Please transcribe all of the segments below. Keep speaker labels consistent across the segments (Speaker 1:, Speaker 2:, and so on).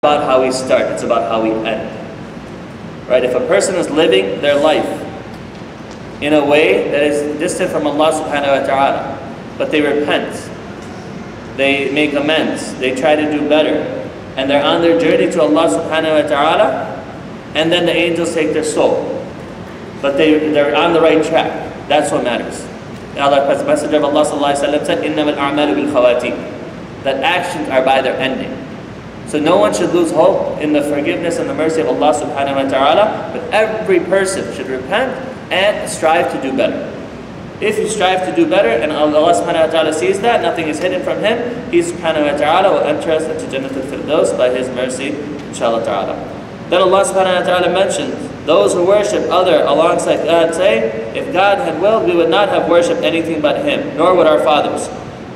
Speaker 1: about how we start, it's about how we end. Right? If a person is living their life in a way that is distant from Allah subhanahu wa ta'ala, but they repent, they make amends, they try to do better, and they're on their journey to Allah subhanahu wa ta'ala, and then the angels take their soul. But they're on the right track. That's what matters. The Messenger of Allah sallallahu alaihi wasallam said, إِنَّمَا الْأَعْمَالُ بِالْخَوَاتِيمِ, that actions are by their ending. So no one should lose hope in the forgiveness and the mercy of Allah subhanahu wa ta'ala, but every person should repent and strive to do better. If you strive to do better and Allah subhanahu wa ta'ala sees that, nothing is hidden from Him, He subhanahu wa ta'ala will enter us into Jannatul Firdaus by His mercy, inshallah ta'ala. Then Allah subhanahu wa ta'ala mentions, those who worship other alongside God say, if God had willed, we would not have worshipped anything but Him, nor would our fathers.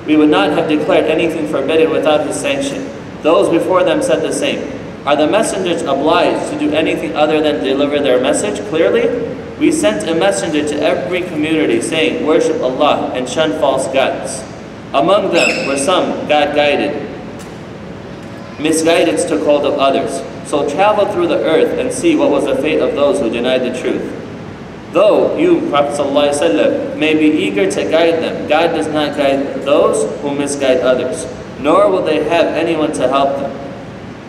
Speaker 1: We would not have declared anything forbidden without His sanction. Those before them said the same. Are the messengers obliged to do anything other than deliver their message clearly? We sent a messenger to every community saying, worship Allah and shun false gods. Among them were some God guided. Misguidance took hold of others. So travel through the earth and see what was the fate of those who denied the truth. Though you, Prophet ﷺ, may be eager to guide them, God does not guide those who misguide others, nor will they have anyone to help them.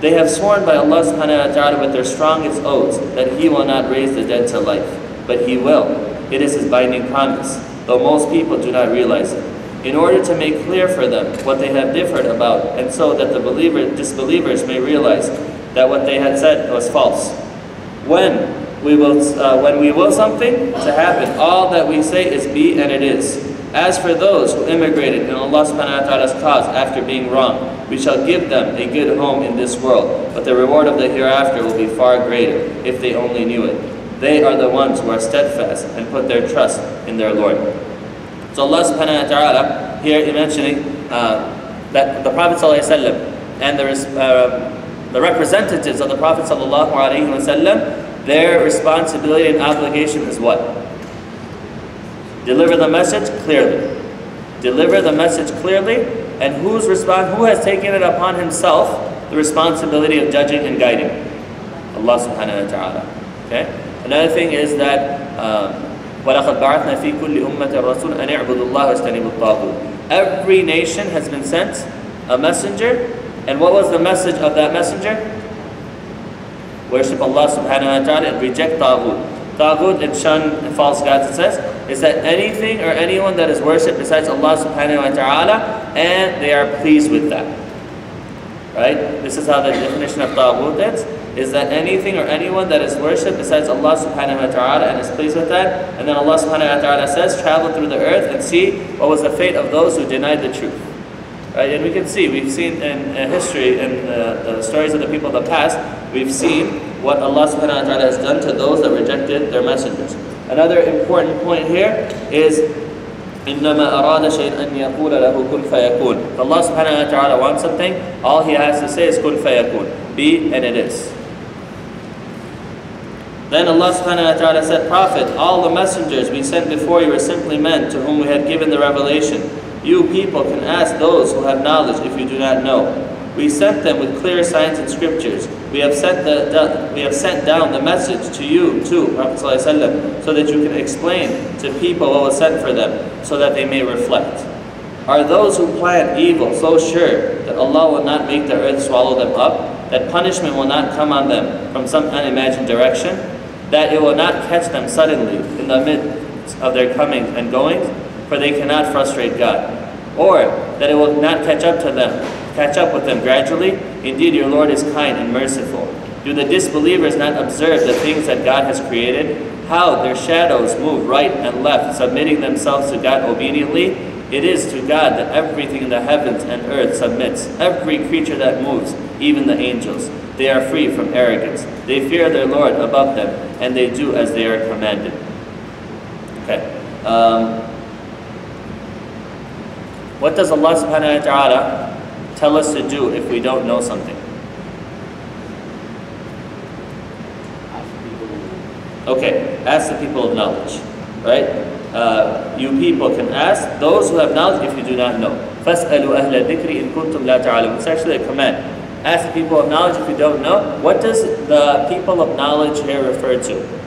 Speaker 1: They have sworn by Allah subhanahu wa ta'ala with their strongest oaths that He will not raise the dead to life, but He will. It is His binding promise, though most people do not realize it. In order to make clear for them what they have differed about, and so that the disbelievers may realize that what they had said was false. When we will something to happen, all that we say is be, and it is. As for those who immigrated in Allah subhanahu wa ta'ala's cause after being wrong, we shall give them a good home in this world, but the reward of the hereafter will be far greater, if they only knew it. They are the ones who are steadfast and put their trust in their Lord. So Allah subhanahu wa ta'ala here is mentioning that the Prophet sallallahu alaihi wasallam and the representatives of the Prophet sallallahu alaihi wasallam, their responsibility and obligation is what? Deliver the message clearly. Deliver the message clearly, and who has taken it upon himself the responsibility of judging and guiding? Allah subhanahu wa ta'ala. Okay? Another thing is that وَلَقَدْ بَعَثْنَا فِي كُلِّ أُمَّةٍ رَسُولًا أَنِ اعْبُدُوا اللَّهَ وَاجْتَنِبُوا الطَّاغُوتَ. Every nation has been sent a messenger, and what was the message of that messenger? Worship Allah subhanahu wa ta'ala and reject Taghut. Taghut and shun false gods, it says, is that anything or anyone that is worshipped besides Allah subhanahu wa ta'ala, and they are pleased with that. Right? This is how the definition of Taghut is that anything or anyone that is worshipped besides Allah subhanahu wa ta'ala and is pleased with that. And then Allah subhanahu wa ta'ala says, travel through the earth and see what was the fate of those who denied the truth. Right? And we can see, we've seen in history, in the stories of the people of the past, we've seen what Allah subhanahu wa ta'ala has done to those that rejected their messengers. Another important point here is إِنَّمَا أَرَادَ شَيْءًا أَنْ يَقُولَ لَهُ كُنْ فَيَكُونَ. If Allah subhanahu wa ta'ala wants something, all He has to say is كُنْ فَيَكُونَ. Be, and it is. Then Allah subhanahu wa ta'ala said, Prophet, all the messengers we sent before you were simply men to whom we had given the revelation. You people can ask those who have knowledge if you do not know. We sent them with clear signs and scriptures. We have sent down the message to you too, Prophet ﷺ, so that you can explain to people what was sent for them, so that they may reflect. Are those who plan evil so sure that Allah will not make the earth swallow them up, that punishment will not come on them from some unimagined direction, that it will not catch them suddenly in the midst of their comings and goings, for they cannot frustrate God, or that it will not catch up with them gradually? Indeed, your Lord is kind and merciful. Do the disbelievers not observe the things that God has created? How their shadows move right and left, submitting themselves to God obediently? It is to God that everything in the heavens and earth submits, every creature that moves, even the angels. They are free from arrogance. They fear their Lord above them, and they do as they are commanded. Okay. What does Allah subhanahu wa ta'ala tell us to do if we don't know something? Okay, ask the people of knowledge, right? You people can ask those who have knowledge if you do not know. فَاسْأَلُوا أَهْلَ الذِّكْرِ إِن كُنْتُمْ لَا تَعْلَمُونَ. It's actually a command. Ask the people of knowledge if you don't know. What does the people of knowledge here refer to?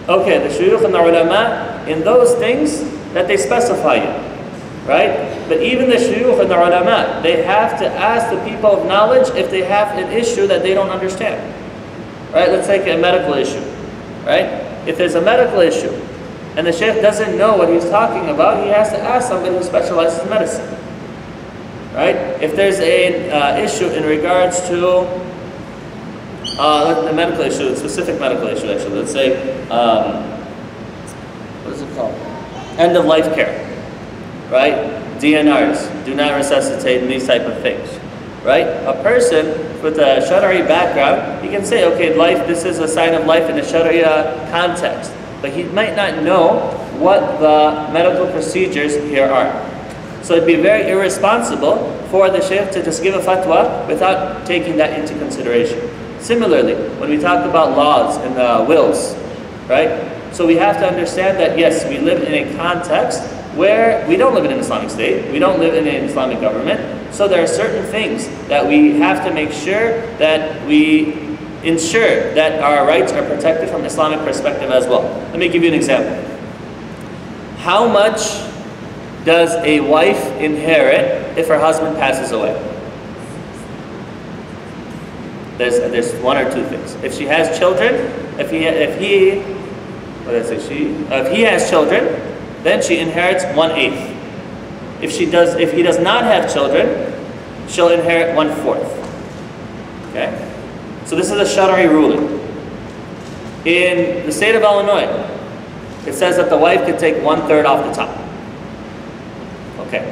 Speaker 1: Okay, the shuyukh and the ulama, in those things that they specify in, right? But even the shuyukh and the ulama, they have to ask the people of knowledge if they have an issue that they don't understand. Right? Let's take a medical issue, right? If there's a medical issue and the sheikh doesn't know what he's talking about, he has to ask somebody who specializes in medicine, right? If there's an issue in regards to a medical issue, a specific medical issue actually, let's say, what is it called? End of life care, right? DNRs, do not resuscitate, and these type of things, right? A person with a Shari'i background, he can say, okay, life, this is a sign of life in a Shari'a context, but he might not know what the medical procedures here are. So it'd be very irresponsible for the sheikh to just give a fatwa without taking that into consideration. Similarly, when we talk about laws and wills, right? So we have to understand that yes, we live in a context where we don't live in an Islamic state, we don't live in an Islamic government, so there are certain things that we have to make sure that we ensure that our rights are protected from an Islamic perspective as well. Let me give you an example. How much does a wife inherit if her husband passes away? There's one or two things. If she has children, if he has children, then she inherits 1/8. If he does not have children, she'll inherit 1/4. Okay? So this is a Shari'i ruling. In the state of Illinois, it says that the wife could take 1/3 off the top. Okay.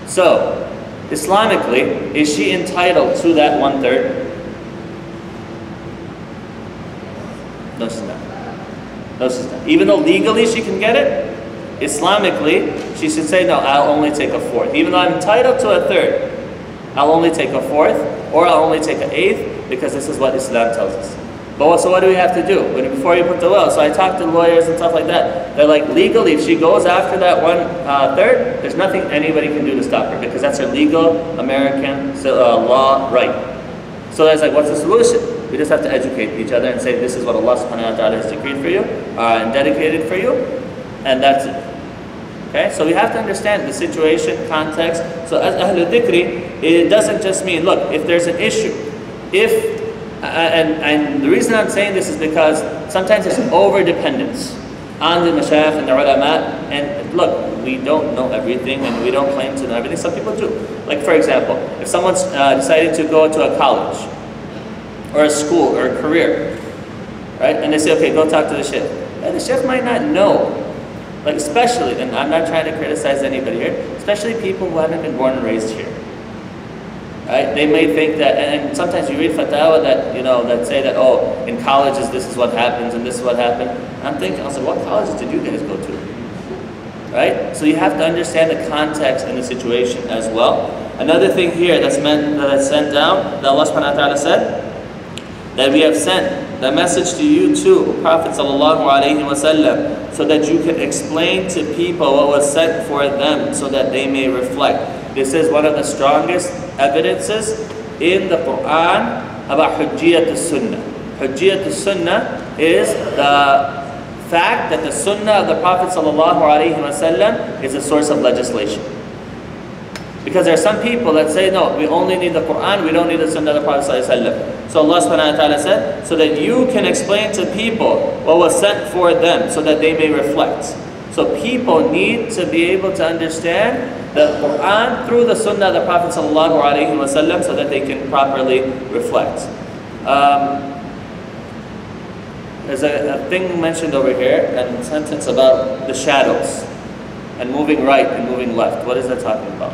Speaker 1: So, Islamically, is she entitled to that 1/3? No, she's not. No, she's not. Even though legally she can get it, Islamically, she should say, no, I'll only take 1/4. Even though I'm entitled to 1/3, I'll only take 1/4, or I'll only take 1/8, because this is what Islam tells us. But so what do we have to do before you put the will? So I talked to lawyers and stuff like that. They're like, legally, if she goes after that 1/3, there's nothing anybody can do to stop her, because that's her legal American law right. So it's like, what's the solution? We just have to educate each other and say, this is what Allah subhanahu wa ta'ala has decreed for you and dedicated for you, and that's it. Okay, so we have to understand the situation, context. So as Ahlul Dhikri, it doesn't just mean, look, if there's an issue, and the reason I'm saying this is because sometimes there's over-dependence on the mashayikh and the ulama, and look, we don't know everything and we don't claim to know everything. Some people do. Like for example, if someone's decided to go to a college, or a school, or a career, right? And they say, okay, go talk to the sheikh. And the sheikh might not know. Like especially, and I'm not trying to criticize anybody here, especially people who haven't been born and raised here. Right? They may think that, and sometimes you read fatwa that, that say that, oh, in colleges this is what happens and this is what happened. I'm thinking, I was like, what colleges did you guys go to? Right? So you have to understand the context and the situation as well. Another thing here that's sent down, that Allah subhanahu wa ta'ala said, that we have sent the message to you too, Prophet sallallahu alaihi wasallam, so that you can explain to people what was sent for them, so that they may reflect. This is one of the strongest evidences in the Quran about Hujjiyat al-Sunnah. Hujjiyat al-Sunnah is the fact that the Sunnah of the Prophet sallallahu alaihi wasallam is a source of legislation. Because there are some people that say, no, we only need the Quran, we don't need the Sunnah of the Prophet ﷺ. So Allah subhanahu wa ta'ala said, so that you can explain to people what was sent for them, so that they may reflect. So people need to be able to understand the Quran through the Sunnah of the Prophet ﷺ, so that they can properly reflect. There's a thing mentioned over here, a sentence about the shadows, and moving right and moving left. What is that talking about?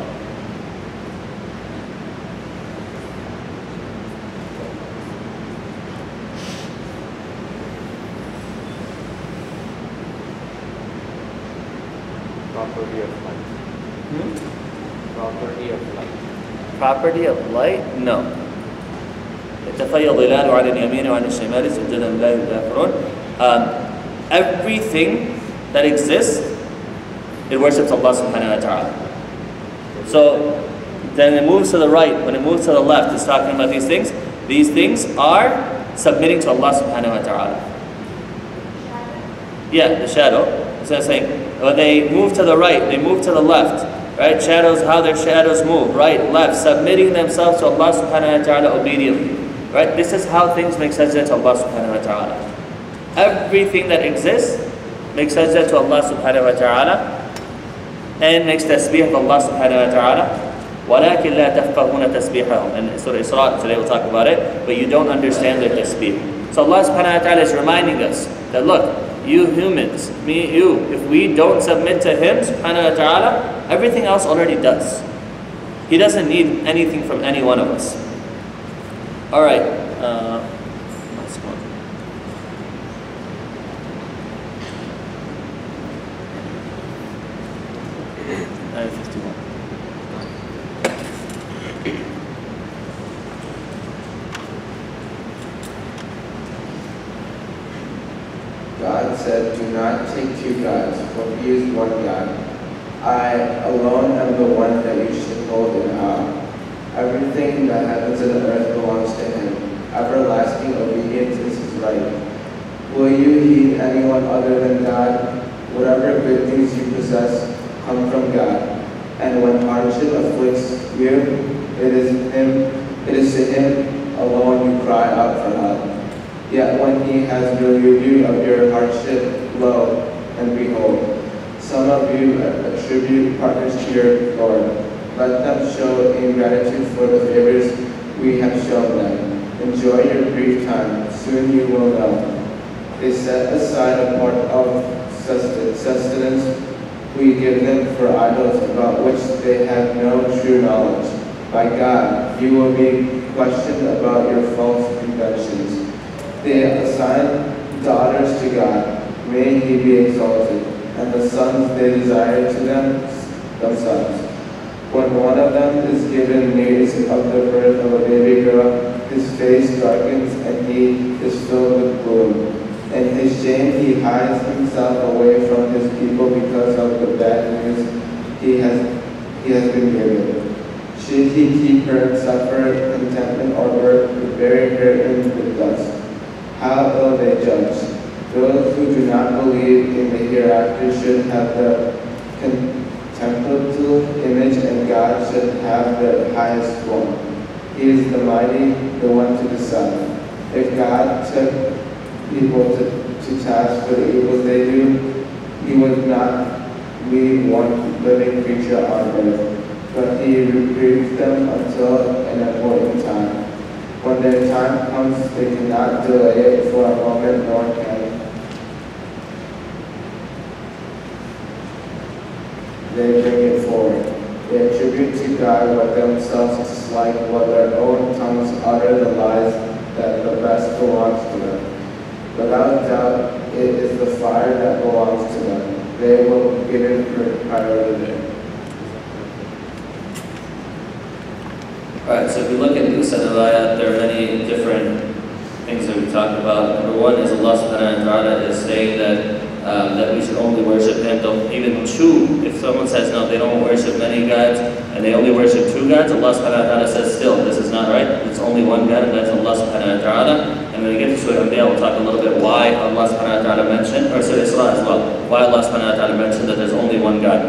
Speaker 2: Property of light. Property of light.
Speaker 1: Property of light? No. Everything that exists It worships Allah subhanahu wa ta'ala. So then it moves to the right. When it moves to the left, it's talking about these things. These things are submitting to Allah subhanahu wa ta'ala. Yeah, the shadow. So it's saying, when they move to the right, they move to the left. Right? Shadows, how their shadows move. Right, left, submitting themselves to Allah subhanahu wa ta'ala obediently. Right? This is how things make sajda to Allah subhanahu wa ta'ala. Everything that exists makes sajda to Allah subhanahu wa ta'ala and makes tasbih of Allah subhanahu wa ta'ala. وَلَكِنْ لَا تَفْقَهُونَ تَسْبِيحَهُم. And Surah Isra, today we'll talk about it, but you don't understand their tasbih. So Allah subhanahu wa ta'ala is reminding us that look, you humans, me, you, if we don't submit to Him subhanahu wa ta'ala, everything else already does. He doesn't need anything from any one of us. Alright, last one. Ayah 51.
Speaker 2: God said, "Do not take two gods, for He is one God. I alone am the one that you should hold in awe. Everything that happens in the earth belongs to Him. Everlasting obedience is His right. Will you heed anyone other than God? Whatever good things you possess come from God. And when hardship afflicts you, it is to Him alone you cry out for help. Yet when He has relieved you of your hardship, lo, and behold, some of you attribute partners to your Lord. Let them show ingratitude for the favors we have shown them. Enjoy your brief time, soon you will know. They set aside a part of sustenance we give them for idols about which they have no true knowledge. By God, you will be questioned about your false inventions. They assign daughters to God, may He be exalted, and the sons they desire to themselves. When one of them is given news of the birth of a baby girl, his face darkens and he is filled with gloom. In his shame he hides himself away from his people because of the bad news he has been given. Should he keep her and suffer contentment, or bury her in the dust? How ill they judge. Those who do not believe in the hereafter should have the contemplative image, and God should have the highest one. He is the mighty, the one to decide. If God took people to task for the evils they do, He would not leave one living creature on earth, but He reprieves them until an appointed time. When their time comes, they cannot delay it for a moment, nor can they bring it forward. They attribute to God what themselves dislike, while their own tongues utter the lies that the best belongs to them. Without doubt, it is the fire that belongs to them. They will give it priority there.
Speaker 1: Alright, so if we look at this set of ayat, there are many different things that we talk about. Number one is Allah subhanahu wa ta'ala is saying that we should only worship Him. Don't even two. If someone says no, they don't worship many gods and they only worship two gods, Allah subhanahu wa ta'ala says still, this is not right. It's only one God, and that's Allah subhanahu wa ta'ala. And when we get to Surah Al-Nahl, we'll talk a little bit why Allah subhanahu wa ta'ala mentioned, or Surah Isra as well, why Allah subhanahu wa ta'ala mentioned that there's only one God.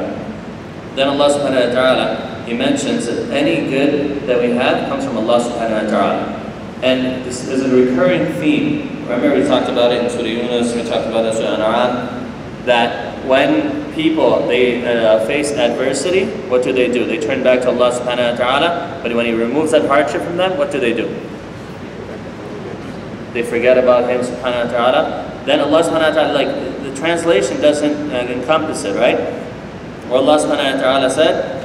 Speaker 1: Then Allah subhanahu wa ta'ala, He mentions that any good that we have comes from Allah subhanahu wa ta'ala. And this is a recurring theme. Remember we talked about it in Surah Yunus, we talked about it in Surah Al-Nahl, that when people, they face adversity, what do? They turn back to Allah subhanahu wa ta'ala, but when He removes that hardship from them, what do? They forget about Him subhanahu wa ta'ala. Then Allah subhanahu wa ta'ala, like the translation doesn't encompass it, right? Where Allah subhanahu wa ta'ala said,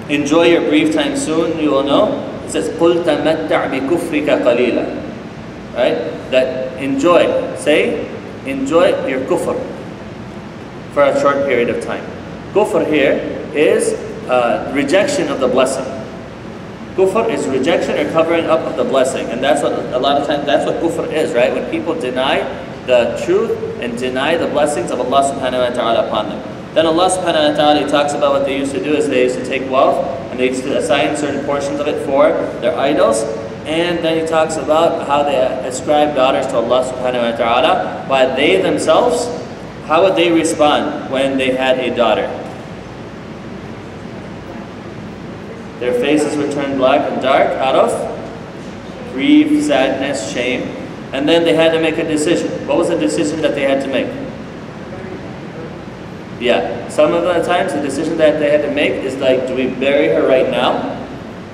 Speaker 1: enjoy your brief time, soon you will know. It says, قُلْ تَمَتَّعْ بِكُفْرِكَ قَلِيلًا. Right? That enjoy, say, enjoy your kufr for a short period of time. Kufr here is rejection of the blessing. Kufr is rejection or covering up of the blessing. And that's what, a lot of times, that's what kufr is, right? When people deny the truth and deny the blessings of Allah subhanahu wa ta'ala upon them. Then Allah subhanahu wa ta'ala talks about what they used to do is they used to take wealth and they used to assign certain portions of it for their idols. And then He talks about how they ascribe daughters to Allah subhanahu wa ta'ala, but they themselves, how would they respond when they had a daughter? Their faces were turned black and dark out of grief, sadness, shame. And then they had to make a decision. What was the decision that they had to make? Yeah, some of the times the decision that they had to make is like, do we bury her right now?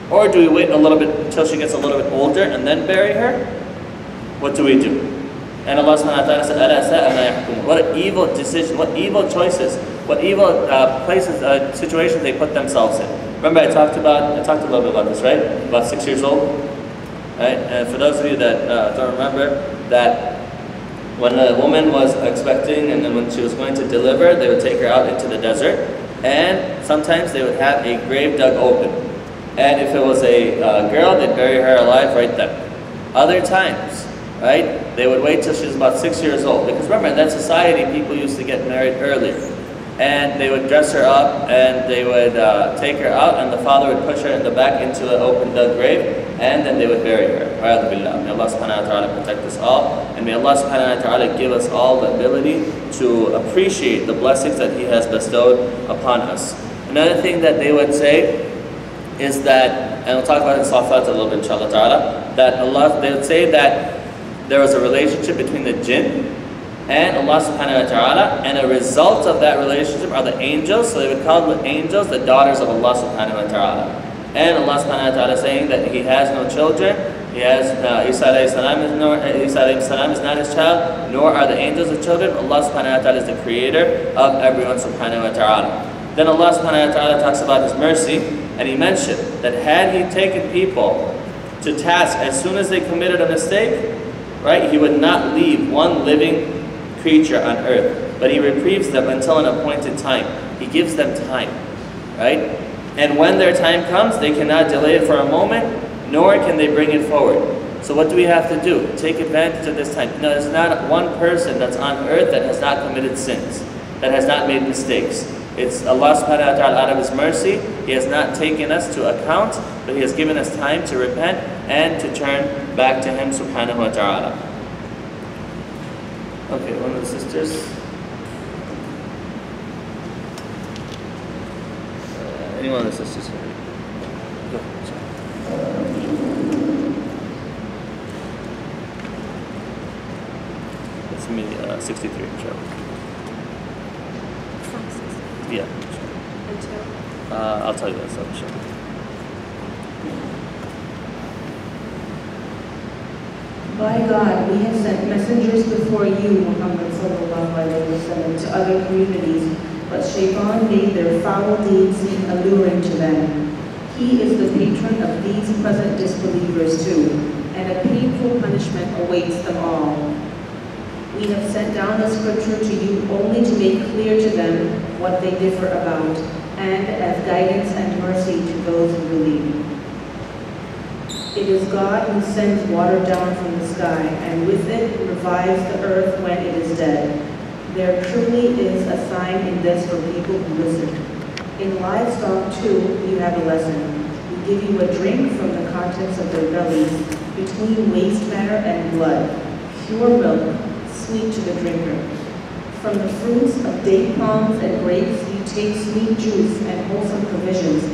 Speaker 1: Or do we wait a little bit until she gets a little bit older and then bury her? What do we do? And Allah subhanahu wa ta'ala said, "Ala sa'a ma yahkumun." What an evil decision, what evil choices, what evil situations they put themselves in. Remember I talked a little bit about this, right? About 6 years old. Right? And for those of you that don't remember, that when a woman was expecting and then when she was going to deliver, they would take her out into the desert, and sometimes they would have a grave dug open. And if it was a girl, they'd bury her alive right then. Other times, right, they would wait till she was about 6 years old. Because remember, in that society, people used to get married earlier. And they would dress her up and they would take her out, and the father would push her in the back into an open dug grave, and then they would bury her. May Allah subhanahu wa ta'ala protect us all, and may Allah subhanahu wa ta'ala give us all the ability to appreciate the blessings that He has bestowed upon us. Another thing that they would say is that, and we'll talk about it in Safat a little bit inshallah ta'ala, that they would say that there was a relationship between the jinn and Allah subhanahu wa ta'ala, and a result of that relationship are the angels, so they would call the angels the daughters of Allah subhanahu wa ta'ala. And Allah subhanahu wa ta'ala saying that He has no children, He has, Isa alayhi salam is not His child, nor are the angels His children. Allah subhanahu wa ta'ala is the creator of everyone subhanahu wa ta'ala. Then Allah subhanahu wa ta'ala talks about His mercy, and He mentioned that had He taken people to task as soon as they committed a mistake, right, He would not leave one living creature on earth, but He reprieves them until an appointed time. He gives them time, right? And when their time comes, they cannot delay it for a moment, nor can they bring it forward. So what do we have to do? Take advantage of this time. No, there's not one person that's on earth that has not committed sins, that has not made mistakes. It's Allah subhanahu wa ta'ala, out of His mercy, He has not taken us to account, but He has given us time to repent and to turn back to Him subhanahu wa ta'ala. Okay, one of the sisters. Any one of the sisters? Go. It's me, 63, inshallah. Yeah. I'll tell you that, inshallah.
Speaker 3: By God, we have sent messengers before you, Muhammad sallallahu alaihi wasallam, to other communities, but Shaitan made their foul deeds seem alluring to them. He is the patron of these present disbelievers too, and a painful punishment awaits them all. We have sent down the scripture to you only to make clear to them what they differ about, and as guidance and mercy to those who believe. It is God who sends water down from the sky, and with it revives the earth when it is dead. There truly is a sign in this for people who listen. In livestock too, you have a lesson. We give you a drink from the contents of their bellies, between waste matter and blood, pure milk, sweet to the drinker. From the fruits of date palms and grapes you take sweet juice and wholesome provisions.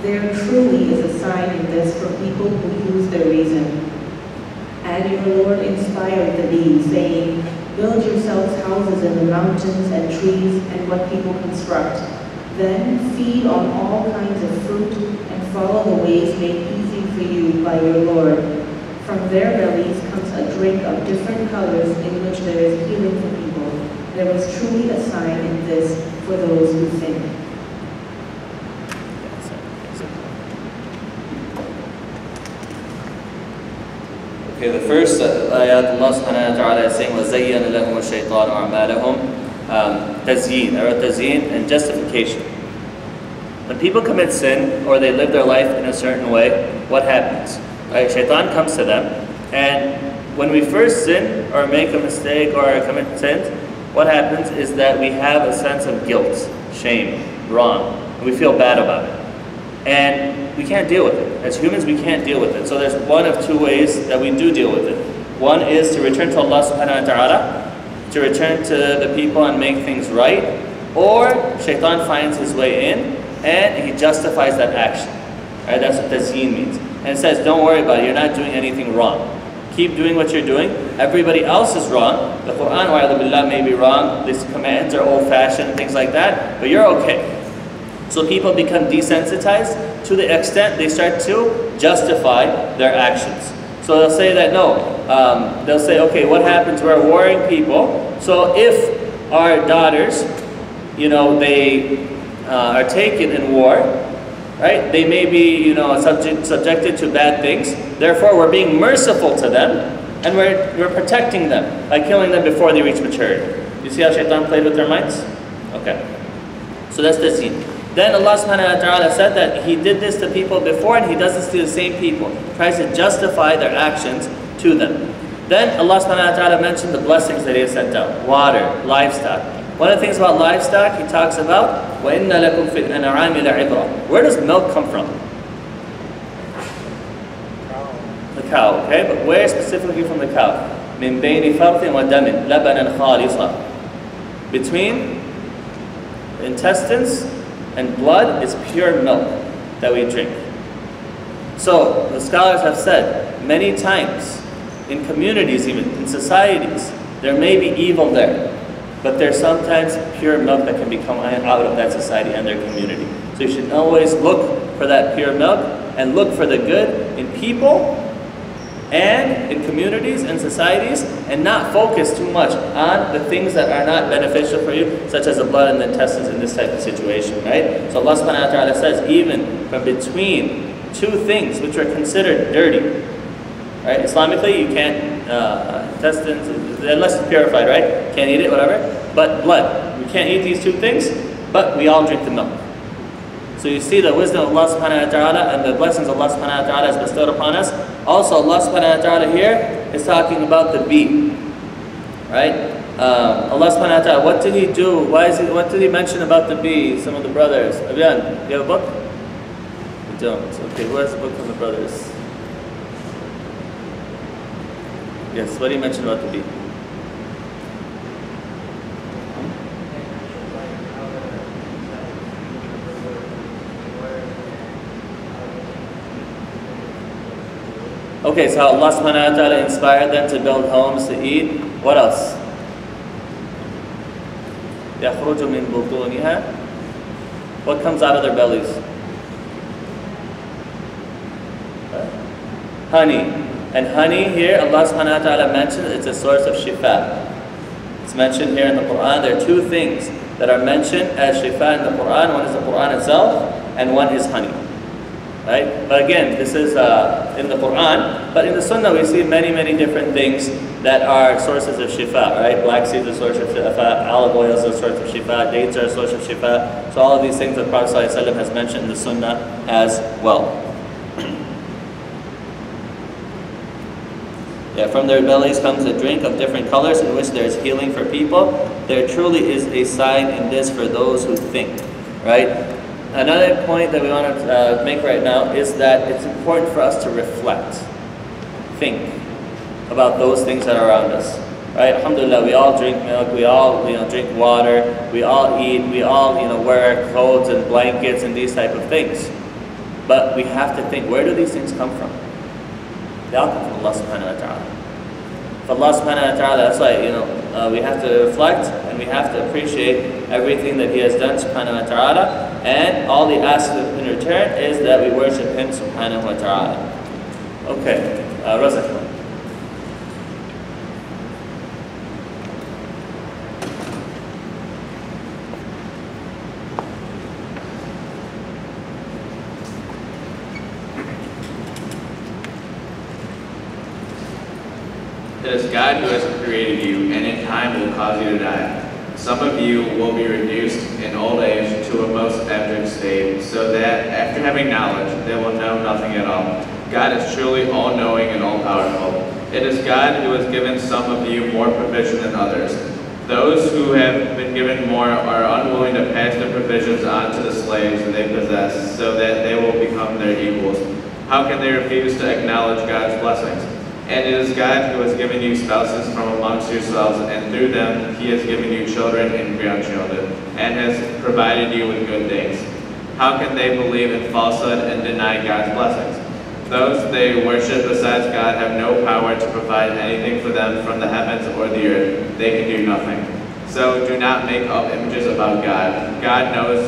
Speaker 3: There truly is a sign in this for people who use their reason. And your Lord inspired the bees, saying, build yourselves houses in the mountains and trees and what people construct. Then feed on all kinds of fruit and follow the ways made easy for you by your Lord. From their bellies comes a drink of different colors in which there is healing for people. There is truly a sign in this for those who think.
Speaker 1: Okay, the first ayat Allah subhanahu wa ta'ala is saying, وَزَيَّنَ لَهُمُ الشَّيْطَانُ أَعْمَالَهُم تَزْيِين, I wrote tazyin and justification. When people commit sin or they live their life in a certain way, what happens? Right, shaitan comes to them, and when we first sin or make a mistake or commit sins, what happens is that we have a sense of guilt. shame, wrong, and we feel bad about it. And we can't deal with it. As humans, we can't deal with it. So there's one of two ways that we do deal with it. One is to return to Allah subhanahu wa ta'ala, to return to the people and make things right, or shaitan finds his way in and he justifies that action. Right? That's what tazyin means. And it says, don't worry about it, you're not doing anything wrong. Keep doing what you're doing. Everybody else is wrong. The Quran, wa'adhu billah, may be wrong. These commands are old-fashioned, things like that, but you're okay. So people become desensitized to the extent they start to justify their actions. So they'll say that no, they'll say, okay, what happens? We're warring people. So if our daughters, they are taken in war, right? They may be, subjected to bad things. Therefore, we're being merciful to them, and we're protecting them by killing them before they reach maturity. You see how shaitan played with their minds? Okay. So that's the scene. Then Allah subhanahu wa ta'ala said that He did this to people before, and He does this to the same people. Tries to justify their actions to them. Then Allah subhanahu wa ta'ala mentioned the blessings that He has sent out. Water, livestock. One of the things about livestock, He talks about, وَإِنَّ لَكُمْ فِي الْأَنْعَامِ لَعِبْرَةً. Where does milk come from? The cow, okay? But where specifically from the cow? مِن بَيْنِ فَرْثٍ وَدَمٍ لَبَنًا خَالِصًا. Between the intestines and blood is pure milk that we drink. So the scholars have said many times, in communities even, in societies, there may be evil there, but there's sometimes pure milk that can become out of that society and their community. So you should always look for that pure milk and look for the good in people and in communities and societies, and not focus too much on the things that are not beneficial for you, such as the blood and the intestines in this type of situation, right? So Allah subhanahu wa ta'ala says, even from between two things which are considered dirty, right? Islamically, you can't, intestines, unless it's purified, right? Can't eat it, whatever. But blood, we can't eat these two things, but we all drink the milk. So you see the wisdom of Allah subhanahu wa ta'ala and the blessings Allah subhanahu wa ta'ala has bestowed upon us. Also, Allah subhanahu wa ta'ala here is talking about the bee, right? Allah subhanahu wa ta'ala, what did He do? What did He mention about the bee? Some of the brothers. Abyan, you have a book? You don't. Okay, where's the book from the brothers? Yes, what did He mention about the bee? Okay, so Allah subhanahu wa ta'ala inspired them to build homes to eat. What else? يَخْرُجُ مِن بُطُونِهَا. What comes out of their bellies? Honey. And honey here, Allah subhanahu wa ta'ala mentioned it's a source of shifa. It's mentioned here in the Quran. There are two things that are mentioned as shifa in the Quran. One is the Quran itself, and one is honey. Right? But again, this is in the Quran, but in the Sunnah we see many, many different things that are sources of shifa, right? Black seeds are a source of shifa, olive oil is a source of shifa, dates are a source of shifa. So all of these things that the Prophet ﷺ has mentioned in the Sunnah as well. Yeah, from their bellies comes a drink of different colors in which there is healing for people. There truly is a sign in this for those who think, right? Another point that we want to make right now is that it's important for us to reflect, think about those things that are around us. Right? Alhamdulillah, we all drink milk, we all drink water, we all eat, we all wear clothes and blankets and these type of things. But we have to think, where do these things come from? They all come from Allah subhanahu wa ta'ala. For Allah subhanahu wa ta'ala, that's why we have to reflect and we have to appreciate everything that He has done subhanahu wa ta'ala. And all He asks in return is that we worship Him subhanahu wa ta'ala. Okay, Razak.
Speaker 4: It is God who has created you, and in time will cause you to die. Some of you will be reduced in old age to a most abject state, so that after having knowledge, they will know nothing at all. God is truly all-knowing and all-powerful. It is God who has given some of you more provision than others. Those who have been given more are unwilling to pass their provisions on to the slaves that they possess, so that they will become their equals. How can they refuse to acknowledge God's blessings? And it is God who has given you spouses from amongst yourselves, and through them he has given you children and grandchildren, and has provided you with good things. How can they believe in falsehood and deny God's blessings? Those they worship besides God have no power to provide anything for them from the heavens or the earth. They can do nothing. So do not make up images about God. God knows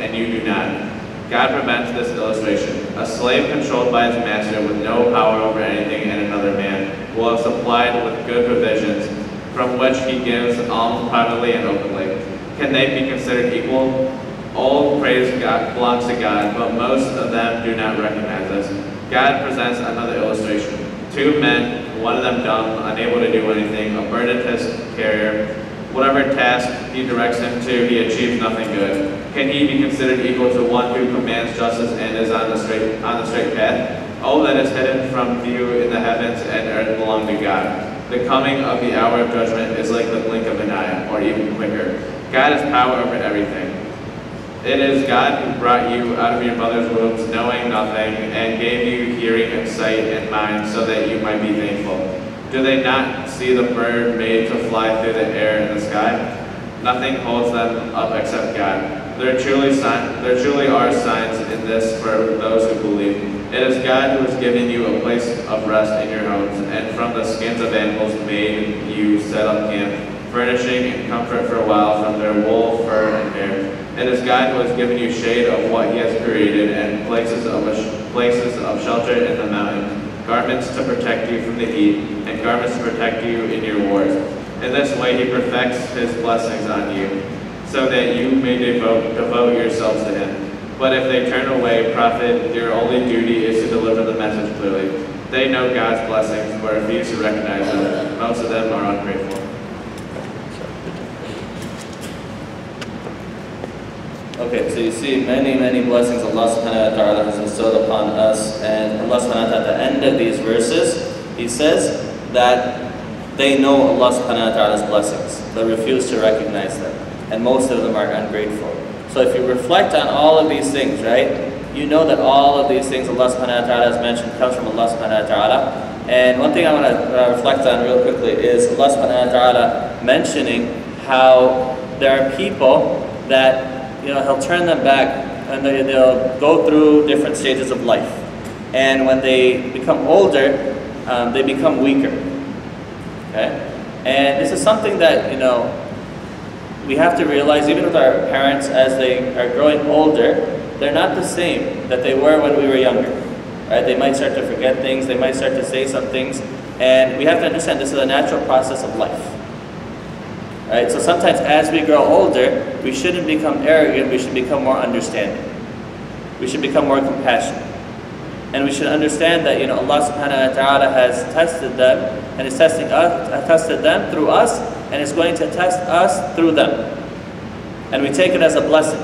Speaker 4: and you do not. God prevents this illustration. A slave controlled by his master with no power over anything and another man will have supplied with good provisions, from which he gives alms privately and openly. Can they be considered equal? All praise belongs to God, but most of them do not recognize this. God presents another illustration. Two men, one of them dumb, unable to do anything, a burden carrier. Whatever task he directs him to, he achieves nothing good. Can he be considered equal to one who commands justice and is on the straight path? All that is hidden from view in the heavens and earth belong to God. The coming of the hour of judgment is like the blink of an eye, or even quicker. God has power over everything. It is God who brought you out of your mother's wombs, knowing nothing, and gave you hearing and sight and mind, so that you might be thankful. Do they not see the bird made to fly through the air in the sky? Nothing holds them up except God. There truly are signs in this for those who believe. It is God who has given you a place of rest in your homes, and from the skins of animals made you set up camp, furnishing and comfort for a while from their wool, fur, and hair. It is God who has given you shade of what he has created, and places of shelter in the mountain, garments to protect you from the heat, and garments to protect you in your wars. In this way he perfects his blessings on you, so that you may devote yourselves to him. But if they turn away, prophet, your only duty is to deliver the message clearly. They know God's blessings, but refuse to recognize them. Most of them are ungrateful.
Speaker 1: Okay, so you see many, many blessings Allah subhanahu wa ta'ala has bestowed upon us, and Allah subhanahu wa ta'ala at the end of these verses, he says that they know Allah subhanahu wa ta'ala's blessings, but refuse to recognize them, and most of them are ungrateful. So if you reflect on all of these things, right, you know that all of these things Allah subhanahu wa ta'ala has mentioned comes from Allah subhanahu wa ta'ala. And one thing I want to reflect on real quickly is Allah subhanahu wa ta'ala mentioning how there are people that he'll turn them back, and they'll go through different stages of life. And when they become older, they become weaker. Okay? And this is something that, we have to realize, even with our parents, as they are growing older, they're not the same that they were when we were younger. Right? They might start to forget things, they might start to say some things, and we have to understand this is a natural process of life. Right? So sometimes as we grow older, we shouldn't become arrogant, we should become more understanding. We should become more compassionate. And we should understand that Allah subhanahu wa ta'ala has tested them, and is tested them through us, and is going to test us through them. And we take it as a blessing.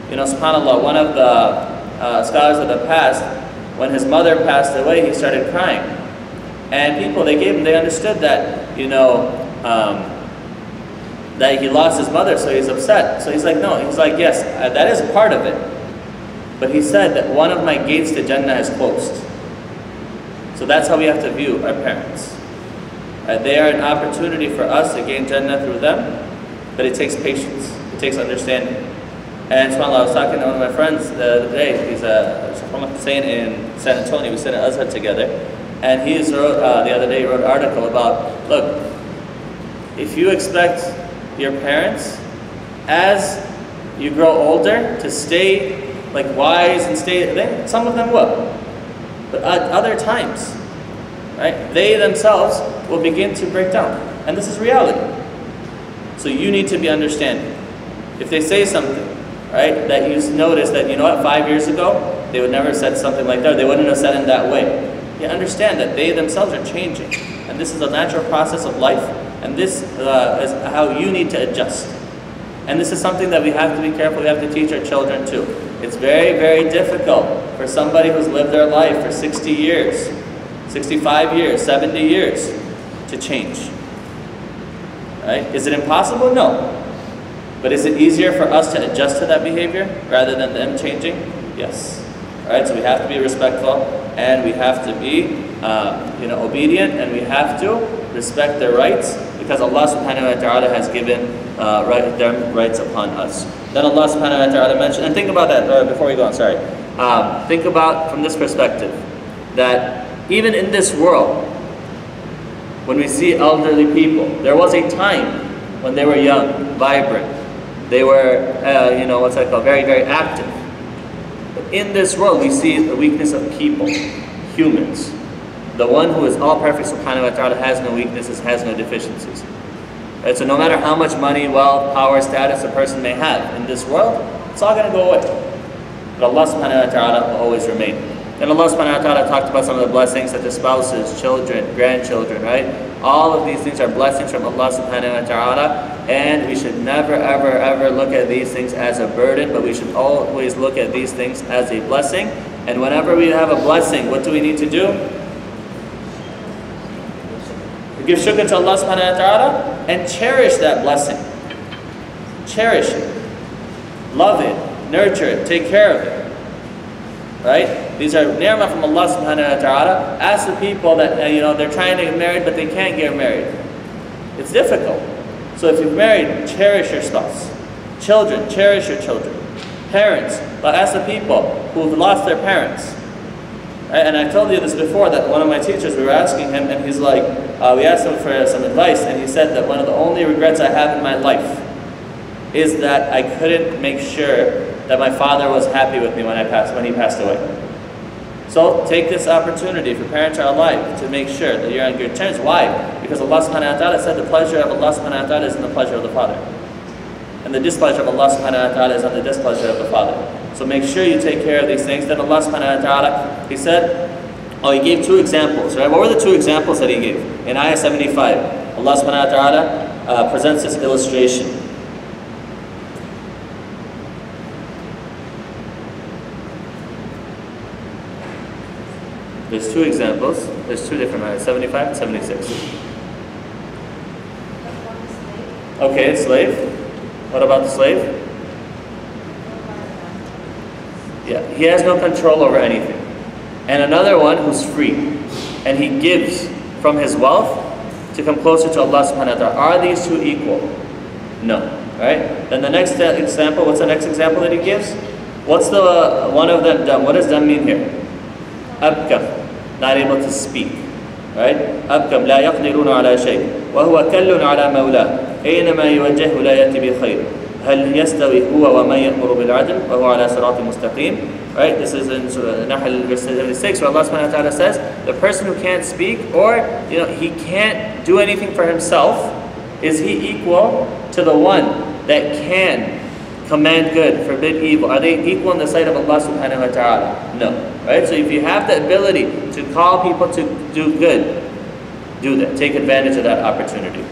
Speaker 1: SubhanAllah, one of the scholars of the past, when his mother passed away, he started crying. And people, they understood that, that he lost his mother, so he's upset. So he's like, no, he's like, yes, that is a part of it. But he said that one of my gates to Jannah is closed. So that's how we have to view our parents. They are an opportunity for us to gain Jannah through them, but it takes patience, it takes understanding. And subhanAllah, I was talking to one of my friends the other day. He's from Hussein in San Antonio. We sit at Azhar together. And he wrote, the other day, he wrote an article about, look, if you expect your parents, as you grow older, to stay wise and stay, some of them will. But at other times, right, they themselves will begin to break down. And this is reality. So you need to be understanding. If they say something, right, that you notice that, 5 years ago, they would never have said something like that, they wouldn't have said it in that way. You understand that they themselves are changing. And this is a natural process of life, and this is how you need to adjust. And this is something that we have to be careful, we have to teach our children too. It's very, very difficult for somebody who's lived their life for 60 years, 65 years, 70 years to change. Right? Is it impossible? No. But is it easier for us to adjust to that behavior rather than them changing? Yes. Right? So we have to be respectful, and we have to be obedient, and we have to respect their rights, because Allah subhanahu wa ta'ala has given them rights upon us. Then Allah subhanahu wa ta'ala mentioned, and think about that before we go on, sorry. Think about from this perspective, that even in this world, when we see elderly people, there was a time when they were young, vibrant, they were, very, very active. But in this world, we see the weakness of people, humans. The one who is all perfect, subhanahu wa ta'ala, has no weaknesses, has no deficiencies. Right? So no matter how much money, wealth, power, status a person may have in this world, it's all going to go away. But Allah subhanahu wa ta'ala will always remain. And Allah subhanahu wa ta'ala talked about some of the blessings, such as spouses, children, grandchildren, right? All of these things are blessings from Allah subhanahu wa ta'ala, and we should never, ever, ever look at these things as a burden, but we should always look at these things as a blessing. And whenever we have a blessing, what do we need to do? We give shukr to Allah subhanahu wa ta'ala and cherish that blessing. Cherish it. Love it. Nurture it. Take care of it. Right? These are ni'mah from Allah subhanahu wa ta'ala. Ask the people that they're trying to get married but they can't get married. It's difficult. So if you're married, cherish your spouse. Children, cherish your children. Parents, but ask the people who've lost their parents. Right? And I told you this before, that one of my teachers, we were asking him, and he's like, we asked him for some advice, and he said that one of the only regrets I have in my life is that I couldn't make sure that my father was happy with me when he passed away. So take this opportunity, if your parents are alive, to make sure that you're on good terms. Why? Because Allah subhanahu wa ta'ala said the pleasure of Allah subhanahu wa ta'ala is in the pleasure of the father. And the displeasure of Allah subhanahu wa ta'ala is on the displeasure of the father. So make sure you take care of these things. Then Allah subhanahu wa ta'ala, He said, He gave two examples, right? What were the two examples that He gave? In Ayah 75, Allah subhanahu wa ta'ala presents this illustration. There's two examples. There's two different ayahs, 75 and 76. Okay, slave. What about the slave? Yeah, he has no control over anything. And another one who's free, and he gives from his wealth to come closer to Allah subhanahu wa ta'ala. Are these two equal? No. Right? Then the next example, what's the next example that he gives? What's the one of them dumb? What does dumb mean here? Abkam, not able to speak. Right? أبكم لا يقدرون على شيء وهو كل على مولاه أينما يوجهه لا يأتي بخير هل يستوي هو ومن يأمر بالعدل وهو على صراط مستقيم. Right? This is in Surah Al-Nahl verse 76, where Allah subhanahu wa ta'ala says, the person who can't speak, or he can't do anything for himself, is he equal to the one that can command good, forbid evil? Are they equal in the sight of Allah subhanahu wa ta'ala? No. Right? So if you have the ability to call people to do good, do that. Take advantage of that opportunity.